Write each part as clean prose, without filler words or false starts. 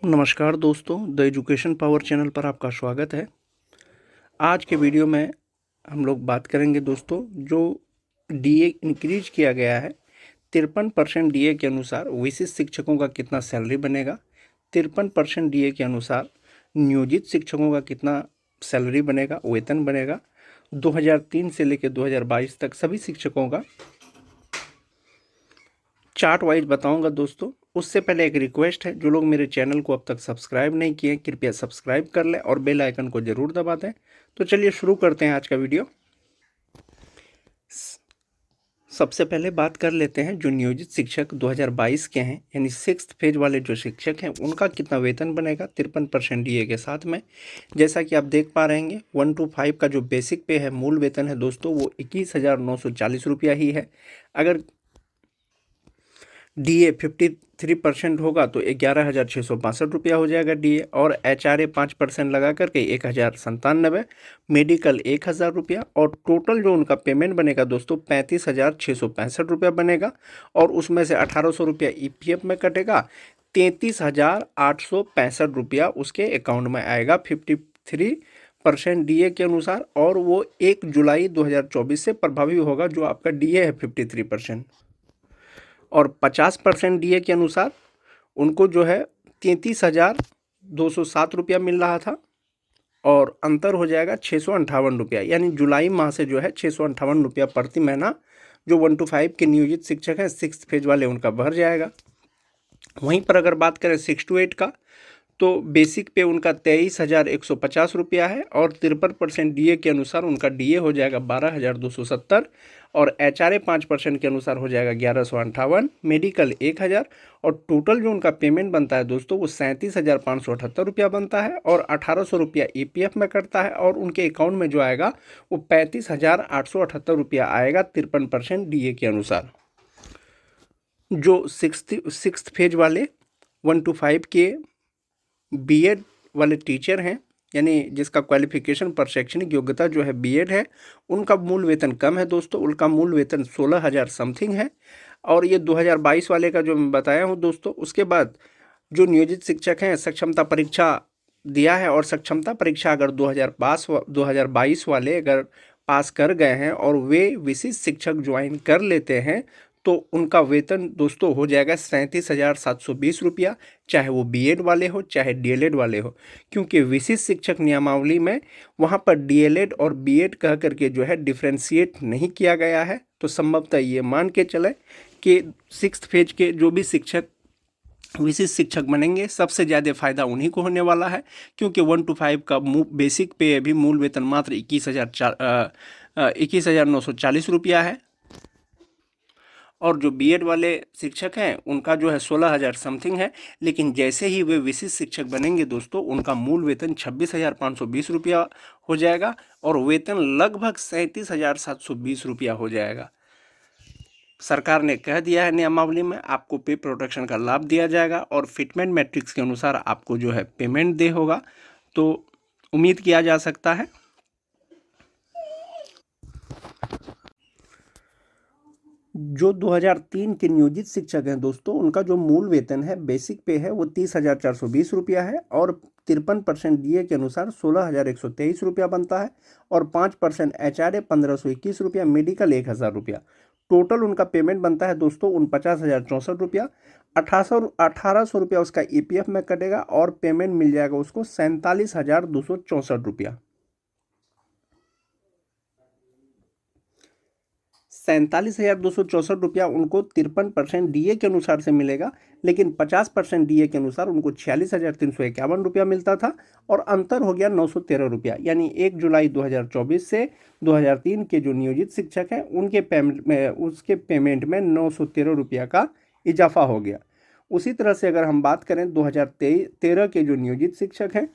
नमस्कार दोस्तों, the education power channel पर आपका स्वागत है। आज के वीडियो में हम लोग बात करेंगे दोस्तों, जो डीए इंक्रीज किया गया है 53% डीए के अनुसार विशिष्ट शिक्षकों का कितना सैलरी बनेगा, 53% डीए के अनुसार नियोजित शिक्षकों का कितना सैलरी बनेगा, वेतन बनेगा। 2003 से लेकर 2022 तक सभी शिक्षकों का चार्ट वाइज बताऊंगा दोस्तों। उससे पहले एक रिक्वेस्ट है, जो लोग मेरे चैनल को अब तक सब्सक्राइब नहीं किए हैं कृपया सब्सक्राइब कर लें और बेल आइकन को जरूर दबा दें। तो चलिए शुरू करते हैं आज का वीडियो। सबसे पहले बात कर लेते हैं जो नियोजित शिक्षक 2022 के हैं, यानी 6th फेज वाले जो शिक्षक हैं उनका कितना वेतन बनेगा 53% डीए के साथ में। जैसा कि आप देख पा रहे हैं 1 to 5 का जो बेसिक पे है, मूल वेतन है दोस्तों, वो 21,940 रुपया ही है। अगर डीए 53% होगा तो 11,662 रुपया हो जाएगा डीए, और एचआरए 5% लगा करके 1,097, मेडिकल 1,000 रुपया, और टोटल जो उनका पेमेंट बनेगा दोस्तों 35,665 रुपया बनेगा। और उसमें से 1,800 रुपया ईपीएफ में कटेगा, 33,865 रुपया उसके अकाउंट में आएगा 53% डीए के अनुसार, और वो 1 जुलाई 2024 से प्रभावी होगा जो आपका डीए है 53%। और 50% डीए के अनुसार उनको जो है 33,207 रुपया मिल रहा था, और अंतर हो जाएगा 658 रुपया, यानी जुलाई माह से जो है 658 रुपया प्रति महीना जो 1 to 5 के नियोजित शिक्षक हैं 6th फेज वाले उनका भर जाएगा। वहीं पर अगर बात करें 6 to 8 का, तो बेसिक पे उनका 23,150 रुपया है, और 53% डीए के अनुसार उनका डीए हो जाएगा 12,270, और एचआरए 5% के अनुसार हो जाएगा 1,158, मेडिकल 1,000, और टोटल जो उनका पेमेंट बनता है दोस्तों वो 37,578 रुपया बनता है, और 1,800 रुपया ईपीएफ में कटता है, और उनके अकाउंट में जो आएगा वो 35,878 रुपया आएगा 53% डीए के अनुसार। जो सिक्स्थ फेज वाले 1 to 5 के बीएड वाले टीचर हैं, यानी जिसका क्वालिफिकेशन पर शैक्षणिक योग्यता जो है बीएड है, उनका मूल वेतन कम है दोस्तों। उनका मूल वेतन 16,000 समथिंग है, और ये 2022 वाले का जो मैं बताया हूँ दोस्तों। उसके बाद जो नियोजित शिक्षक हैं सक्षमता परीक्षा दिया है, और सक्षमता परीक्षा अगर 2022 वाले अगर पास कर गए हैं और वे विशिष्ट शिक्षक ज्वाइन कर लेते हैं तो उनका वेतन दोस्तों हो जाएगा 37,720 रुपया, चाहे वो बीएड वाले हो चाहे डीएलएड वाले हो। क्योंकि विशिष्ट शिक्षक नियमावली में वहाँ पर डीएलएड और बीएड कह करके जो है डिफ्रेंशिएट नहीं किया गया है। तो संभवतः ये मान के चले कि 6th फेज के जो भी शिक्षक विशिष्ट शिक्षक बनेंगे सबसे ज़्यादा फायदा उन्हीं को होने वाला है, क्योंकि 1 to 5 का बेसिक पे भी मूल वेतन मात्र 21,940 रुपया है, और जो बीएड वाले शिक्षक हैं उनका जो है 16,000 समथिंग है। लेकिन जैसे ही वे विशिष्ट शिक्षक बनेंगे दोस्तों उनका मूल वेतन 26,520 रुपया हो जाएगा, और वेतन लगभग 37,720 रुपया हो जाएगा। सरकार ने कह दिया है नियमावली में आपको पे प्रोटेक्शन का लाभ दिया जाएगा, और फिटमेंट मैट्रिक्स के अनुसार आपको जो है पेमेंट दे होगा, तो उम्मीद किया जा सकता है। जो 2003 के नियोजित शिक्षक हैं दोस्तों उनका जो मूल वेतन है बेसिक पे है वो 30,420 रुपया है, और 53% डीए के अनुसार 16,123 रुपया बनता है, और 5% एचआरए 1,521 रुपया, मेडिकल 1,000 रुपया। टोटल उनका पेमेंट बनता है दोस्तों 49,064 रुपया। 1,800 रुपया उसका ईपीएफ में कटेगा, और पेमेंट मिल जाएगा उसको 47,264 रुपया। 47,264 रुपया उनको 53% डीए के अनुसार से मिलेगा, लेकिन 50% डीए के अनुसार उनको 46,351 रुपया मिलता था, और अंतर हो गया 913 रुपया। यानी 1 जुलाई 2024 से 2003 के जो नियोजित शिक्षक हैं उनके पेमेंट में 913 रुपया का इजाफा हो गया। उसी तरह से अगर हम बात करें 2013 के जो नियोजित शिक्षक हैं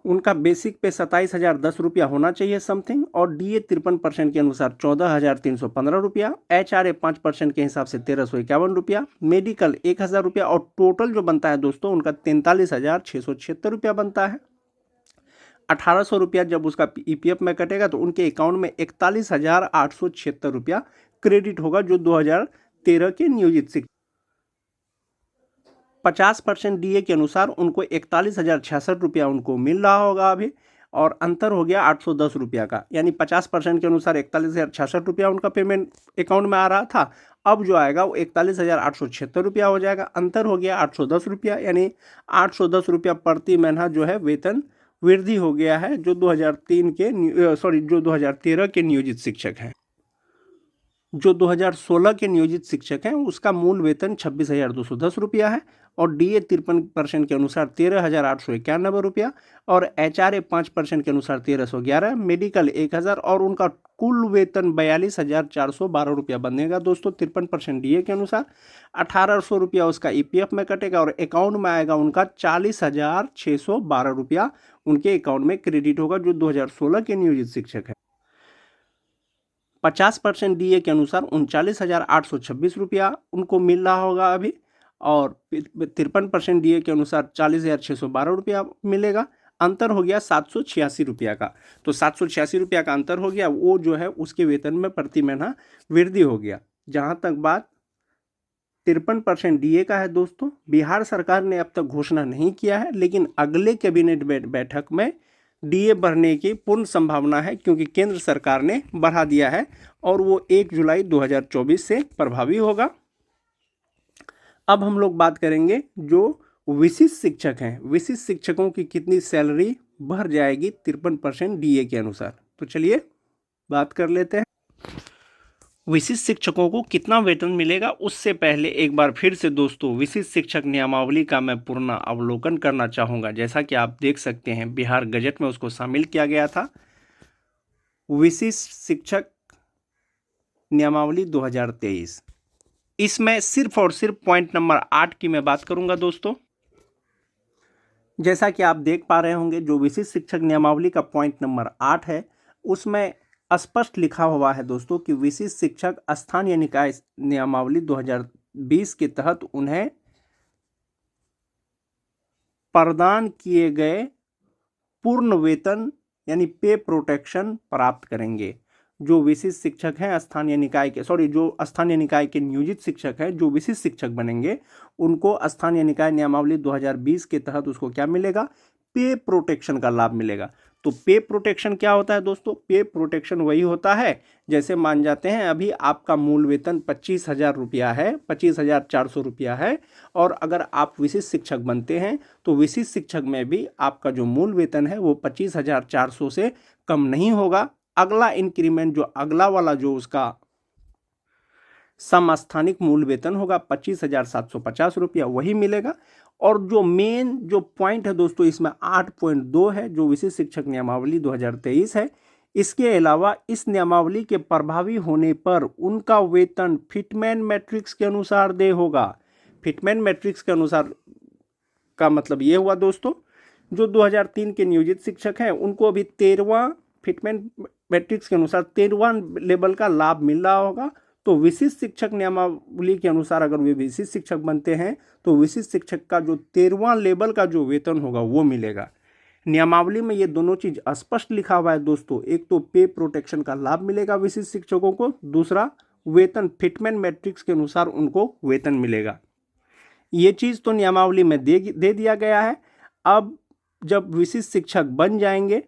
उनका बेसिक पे 27,010 रुपया होना चाहिए समथिंग, और डीए 53% के अनुसार 14,315 रुपया, एचआरए 5% के हिसाब से 1,351 रुपया, मेडिकल 1,000 रुपया, और टोटल जो बनता है दोस्तों उनका 43,676 रुपया बनता है। 1,800 रुपया जब उसका ईपीएफ में कटेगा तो उनके अकाउंट में 41,876 रुपया क्रेडिट होगा, जो 2013 के नियोजित शिक्षक। 50% DA के अनुसार उनको 41,066 रुपया उनको मिल रहा होगा अभी, और अंतर हो गया 810 रुपया का, यानी 50% के अनुसार 41,066 रुपया उनका पेमेंट अकाउंट में आ रहा था, अब जो आएगा वो 41,876 रुपया हो जाएगा। अंतर हो गया 810 रुपया, यानी 810 रुपया प्रति महीना जो है वेतन वृद्धि हो गया है जो 2013 के नियोजित शिक्षक हैं। जो 2016 के नियोजित शिक्षक हैं उसका मूल वेतन 26,210 रुपया है, और DA 53% के अनुसार 13,891 रुपया, और HRA 5% के अनुसार 1,311, मेडिकल 1,000, और उनका कुल वेतन 42,412 रुपया बनेगा दोस्तों 53% DA के अनुसार। 1,800 रुपया उसका EPF में कटेगा, और अकाउंट में आएगा उनका 40,612 रुपया उनके अकाउंट में क्रेडिट होगा जो 2016 के नियोजित शिक्षक है। 50% DA के अनुसार 39,826 रुपया उनको मिल रहा होगा अभी, और 53% DA के अनुसार 40,612 रुपया मिलेगा। अंतर हो गया 786 रुपया का, तो 786 रुपया का अंतर हो गया, वो जो है उसके वेतन में प्रति महीना वृद्धि हो गया। जहाँ तक बात 53% DA का है दोस्तों, बिहार सरकार ने अब तक घोषणा नहीं किया है, लेकिन अगले कैबिनेट बैठक में DA बढ़ने की पूर्ण संभावना है, क्योंकि केंद्र सरकार ने बढ़ा दिया है और वो 1 जुलाई 2024 से प्रभावी होगा। अब हम लोग बात करेंगे जो विशिष्ट शिक्षक हैं, विशिष्ट शिक्षकों की कितनी सैलरी बढ़ जाएगी 53% DA के अनुसार। तो चलिए बात कर लेते हैं विशिष्ट शिक्षकों को कितना वेतन मिलेगा। उससे पहले एक बार फिर से दोस्तों विशिष्ट शिक्षक नियमावली का मैं पूर्ण अवलोकन करना चाहूँगा। जैसा कि आप देख सकते हैं बिहार गजट में उसको शामिल किया गया था। विशिष्ट शिक्षक नियमावली 2023, इसमें सिर्फ और सिर्फ पॉइंट नंबर 8 की मैं बात करूंगा दोस्तों। जैसा कि आप देख पा रहे होंगे जो विशिष्ट शिक्षक नियमावली का पॉइंट नंबर 8 है, उसमें स्पष्ट लिखा हुआ है दोस्तों कि विशिष्ट शिक्षक स्थानीय निकाय नियमावली 2020 के तहत उन्हें प्रदान किए गए पूर्ण वेतन यानी पे प्रोटेक्शन प्राप्त करेंगे। जो विशिष्ट शिक्षक हैं स्थानीय निकाय के जो स्थानीय निकाय के नियोजित शिक्षक हैं जो विशिष्ट शिक्षक बनेंगे, उनको स्थानीय निकाय नियमावली 2020 के तहत उसको क्या मिलेगा, पे प्रोटेक्शन का लाभ मिलेगा। तो पे प्रोटेक्शन क्या होता है दोस्तों? पे प्रोटेक्शन वही होता है, जैसे मान जाते हैं अभी आपका मूल वेतन 25,000 रुपया है, 25,400 रुपया है, और अगर आप विशिष्ट शिक्षक बनते हैं तो विशिष्ट शिक्षक में भी आपका जो मूल वेतन है वो 25,400 से कम नहीं होगा। अगला इंक्रीमेंट जो अगला वाला जो उसका समस्थानिक मूल वेतन होगा 25,750 रुपया वही मिलेगा। और जो मेन जो पॉइंट है दोस्तों इसमें 8.2 है जो विशिष्ट शिक्षक नियमावली 2023 है। इसके अलावा इस नियमावली के प्रभावी होने पर उनका वेतन फिटमैन मैट्रिक्स के अनुसार दे होगा। फिटमैन मैट्रिक्स के अनुसार का मतलब ये हुआ दोस्तों, जो 2003 के नियोजित शिक्षक हैं उनको अभी 13वां फिटमैन मैट्रिक्स के अनुसार 13वां लेवल का लाभ मिल रहा होगा। तो विशिष्ट शिक्षक नियमावली के अनुसार अगर वे विशिष्ट शिक्षक बनते हैं तो विशिष्ट शिक्षक का जो 13वां लेवल का जो वेतन होगा वो मिलेगा। नियमावली में ये दोनों चीज स्पष्ट लिखा हुआ है दोस्तों, एक तो पे प्रोटेक्शन का लाभ मिलेगा विशिष्ट शिक्षकों को, दूसरा वेतन फिटमैन मैट्रिक्स के अनुसार उनको वेतन मिलेगा। ये चीज तो नियमावली में दे दिया गया है। अब जब विशिष्ट शिक्षक बन जाएंगे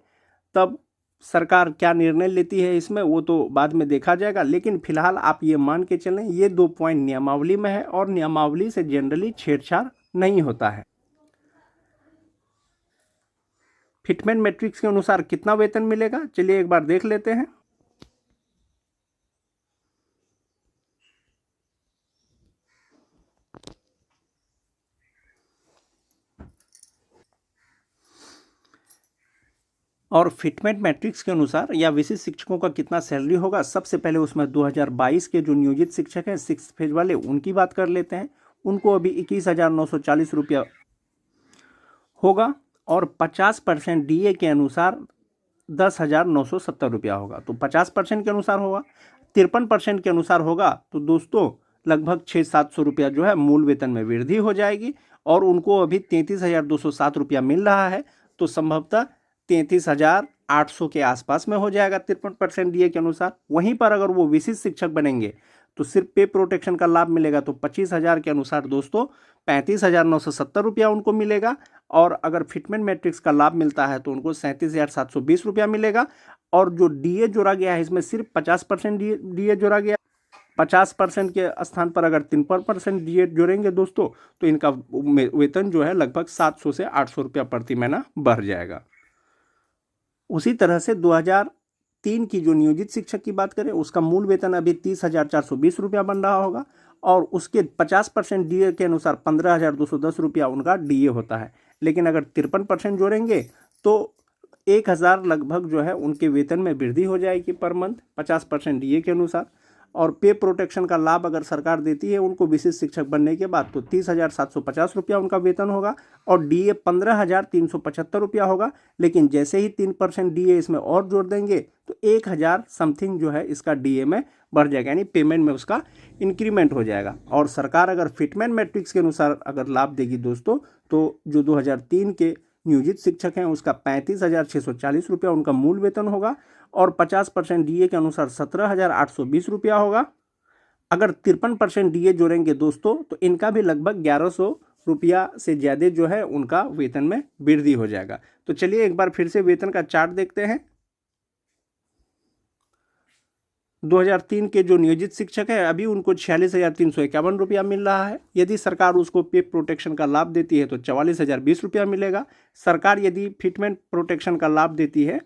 तब सरकार क्या निर्णय लेती है इसमें वो तो बाद में देखा जाएगा, लेकिन फिलहाल आप ये मान के चलें ये 2 पॉइंट नियमावली में है और नियमावली से जनरली छेड़छाड़ नहीं होता है। फिटमैन मैट्रिक्स के अनुसार कितना वेतन मिलेगा चलिए एक बार देख लेते हैं। और फिटमेंट मैट्रिक्स के अनुसार या विशिष्ट शिक्षकों का कितना सैलरी होगा, सबसे पहले उसमें 2022 के जो नियोजित शिक्षक हैं 6 फेज वाले उनकी बात कर लेते हैं। उनको अभी 21,940 रुपया होगा और 50% DA के अनुसार 10,970 रुपया होगा। तो 50% के अनुसार होगा, 53% के अनुसार होगा तो दोस्तों लगभग 600-700 रुपया जो है मूल वेतन में वृद्धि हो जाएगी और उनको अभी 33,207 रुपया मिल रहा है, तो संभवतः 33,800 के आसपास में हो जाएगा 53% DA के अनुसार। वहीं पर अगर वो विशिष्ट शिक्षक बनेंगे तो सिर्फ पे प्रोटेक्शन का लाभ मिलेगा तो 25,000 के अनुसार दोस्तों 35,970 रुपया उनको मिलेगा। और अगर फिटमेंट मैट्रिक्स का लाभ मिलता है तो उनको 37,720 रुपया मिलेगा। और जो डीए जोड़ा गया है इसमें सिर्फ 50% डीए जोड़ा गया। 50% के स्थान पर अगर 53% डीए जोड़ेंगे दोस्तों तो इनका वेतन जो है लगभग 700 से 800 रुपया प्रति महीना बढ़ जाएगा। उसी तरह से 2003 की जो नियोजित शिक्षक की बात करें उसका मूल वेतन अभी 30,420 रुपया बन रहा होगा और उसके 50% डीए के अनुसार 15,210 रुपया उनका डीए होता है। लेकिन अगर 53% जोड़ेंगे तो 1,000 लगभग जो है उनके वेतन में वृद्धि हो जाएगी पर मंथ 50% डीए के अनुसार। और पे प्रोटेक्शन का लाभ अगर सरकार देती है उनको विशिष्ट शिक्षक बनने के बाद तो 30,750 रुपया उनका वेतन होगा और डीए 15,375 रुपया होगा। लेकिन जैसे ही 3% डीए इसमें और जोड़ देंगे तो 1,000 समथिंग जो है इसका डीए में बढ़ जाएगा, यानी पेमेंट में उसका इंक्रीमेंट हो जाएगा। और सरकार अगर फिटमेंट मैट्रिक्स के अनुसार अगर लाभ देगी दोस्तों तो जो 2003 के नियोजित शिक्षक हैं उसका 35,640 रुपया उनका मूल वेतन होगा और 50% डीए के अनुसार 17,820 रुपया होगा। अगर 53% डीए जोड़ेंगे दोस्तों तो इनका भी लगभग 1,100 रुपया से ज़्यादा जो है उनका वेतन में वृद्धि हो जाएगा। तो चलिए एक बार फिर से वेतन का चार्ट देखते हैं। 2003 के जो नियोजित शिक्षक है अभी उनको 46,351 रुपया मिल रहा है। यदि सरकार उसको पे प्रोटेक्शन का लाभ देती है तो 44,020 रुपया मिलेगा। सरकार यदि फिटमेंट प्रोटेक्शन का लाभ देती है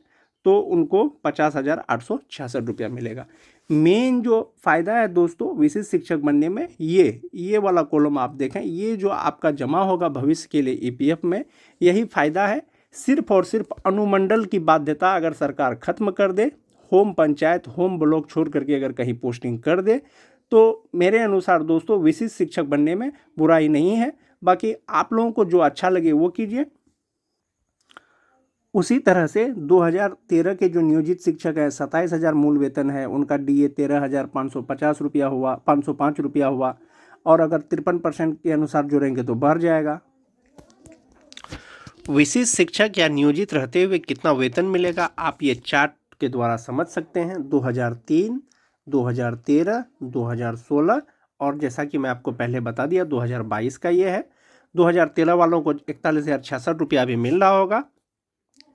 तो उनको 50,866 रुपया मिलेगा। मेन जो फ़ायदा है दोस्तों विशिष्ट शिक्षक बनने में ये वाला कॉलम आप देखें, ये जो आपका जमा होगा भविष्य के लिए ईपीएफ में, यही फ़ायदा है। सिर्फ और सिर्फ अनुमंडल की बाध्यता अगर सरकार खत्म कर दे, होम पंचायत होम ब्लॉक छोड़ करके अगर कहीं पोस्टिंग कर दे तो मेरे अनुसार दोस्तों विशिष्ट शिक्षक बनने में बुराई नहीं है। बाकी आप लोगों को जो अच्छा लगे वो कीजिए। उसी तरह से 2013 के जो नियोजित शिक्षक है 27,000 मूल वेतन है, उनका डीए 13,550 रुपया हुआ, 505 रुपया हुआ। और अगर 53% के अनुसार जोड़ेंगे तो बढ़ जाएगा। विशिष्ट शिक्षक या नियोजित रहते हुए कितना वेतन मिलेगा आप ये चार्ट के द्वारा समझ सकते हैं। 2003, 2013, 2016 और जैसा कि मैं आपको पहले बता दिया 2022 का ये है। 2013 वालों को 41,066 रुपया भी मिल रहा होगा।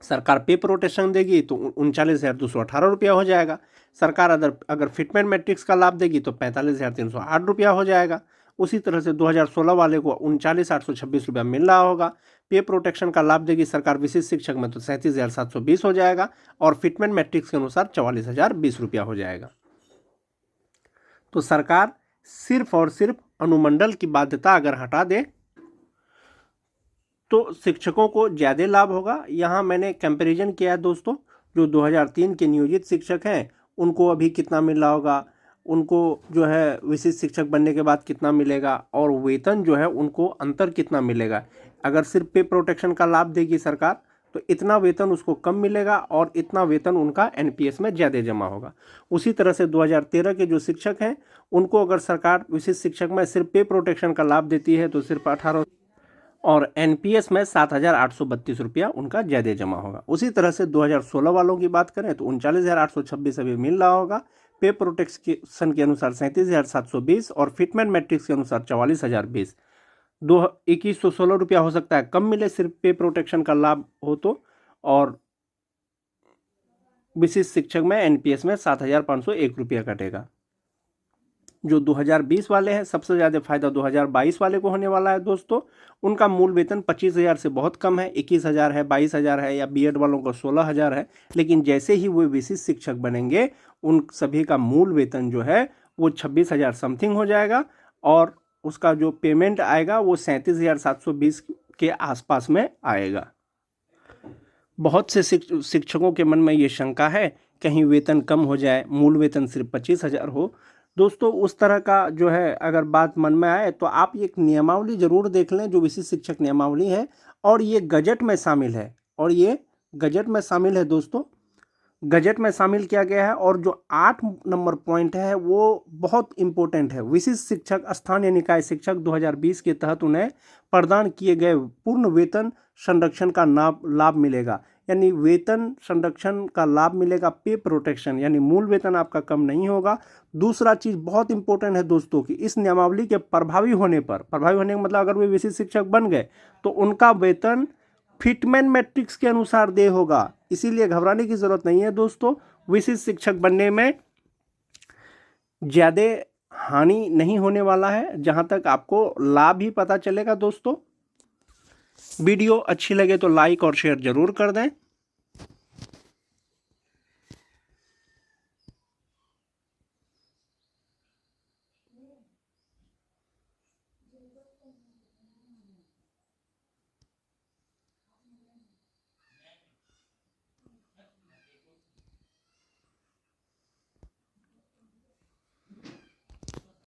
सरकार पे प्रोटेक्शन देगी तो 39,218 रुपया हो जाएगा। सरकार अगर फिटमेंट मैट्रिक्स का लाभ देगी तो 45,308 रुपया हो जाएगा। उसी तरह से 2016 वाले को 39,826 रुपया मिल रहा होगा। पे प्रोटेक्शन का लाभ देगी सरकार विशिष्ट शिक्षक में तो 37,720 हो जाएगा और फिटमेंट मैट्रिक्स के अनुसार 44,020 रुपया हो जाएगा। तो सरकार सिर्फ और सिर्फ अनुमंडल की बाध्यता अगर हटा दे तो शिक्षकों को ज़्यादा लाभ होगा। यहाँ मैंने कंपैरिजन किया है दोस्तों, जो 2003 के नियोजित शिक्षक हैं उनको अभी कितना मिल रहा होगा, उनको जो है विशिष्ट शिक्षक बनने के बाद कितना मिलेगा और वेतन जो है उनको अंतर कितना मिलेगा। अगर सिर्फ पे प्रोटेक्शन का लाभ देगी सरकार तो इतना वेतन उसको कम मिलेगा और इतना वेतन उनका एनपीएस में ज़्यादा जमा होगा। उसी तरह से 2013 के जो शिक्षक हैं उनको अगर सरकार विशिष्ट शिक्षक में सिर्फ पे प्रोटेक्शन का लाभ देती है तो सिर्फ 18 और एनपीएस में 7,832 रुपया उनका ज़्यादा जमा होगा। उसी तरह से 2016 वालों की बात करें तो 39,826 अभी मिल रहा होगा। पे प्रोटेक्शन के अनुसार 37,720 और फिटमेंट मैट्रिक्स के अनुसार 44,020। 2,116 रुपया हो सकता है कम मिले सिर्फ पे प्रोटेक्शन का लाभ हो तो, और विशिष्ट शिक्षक में एनपीएस में 7,501 रुपया कटेगा। जो 2020 वाले हैं सबसे ज़्यादा फायदा 2022 वाले को होने वाला है दोस्तों। उनका मूल वेतन 25,000 से बहुत कम है, 21,000 है, 22,000 है या बीएड वालों को 16,000 है। लेकिन जैसे ही वो विशिष्ट शिक्षक बनेंगे उन सभी का मूल वेतन जो है वो 26,000 समथिंग हो जाएगा और उसका जो पेमेंट आएगा वो 37,720 के आसपास में आएगा। बहुत से शिक्षकों के मन में ये शंका है कहीं वेतन कम हो जाए, मूल वेतन सिर्फ 25,000 हो। दोस्तों उस तरह का जो है अगर बात मन में आए तो आप एक नियमावली ज़रूर देख लें जो विशिष्ट शिक्षक नियमावली है, और ये गजट में शामिल है, और ये गजट में शामिल है दोस्तों। गजट में शामिल किया गया है और जो 8 नंबर पॉइंट है वो बहुत इम्पोर्टेंट है। विशिष्ट शिक्षक स्थानीय निकाय शिक्षक 2020 के तहत उन्हें प्रदान किए गए पूर्ण वेतन संरक्षण का लाभ मिलेगा। यानी वेतन संरक्षण का लाभ मिलेगा, पे प्रोटेक्शन यानी मूल वेतन आपका कम नहीं होगा। दूसरा चीज़ बहुत इंपॉर्टेंट है दोस्तों कि इस नियमावली के प्रभावी होने का मतलब अगर वे विशिष्ट शिक्षक बन गए तो उनका वेतन फिटमेन मैट्रिक्स के अनुसार दे होगा, इसीलिए घबराने की जरूरत नहीं है दोस्तों। विशिष्ट शिक्षक बनने में ज़्यादा हानि नहीं होने वाला है, जहां तक आपको लाभ ही पता चलेगा दोस्तों। वीडियो अच्छी लगे तो लाइक और शेयर जरूर कर दें।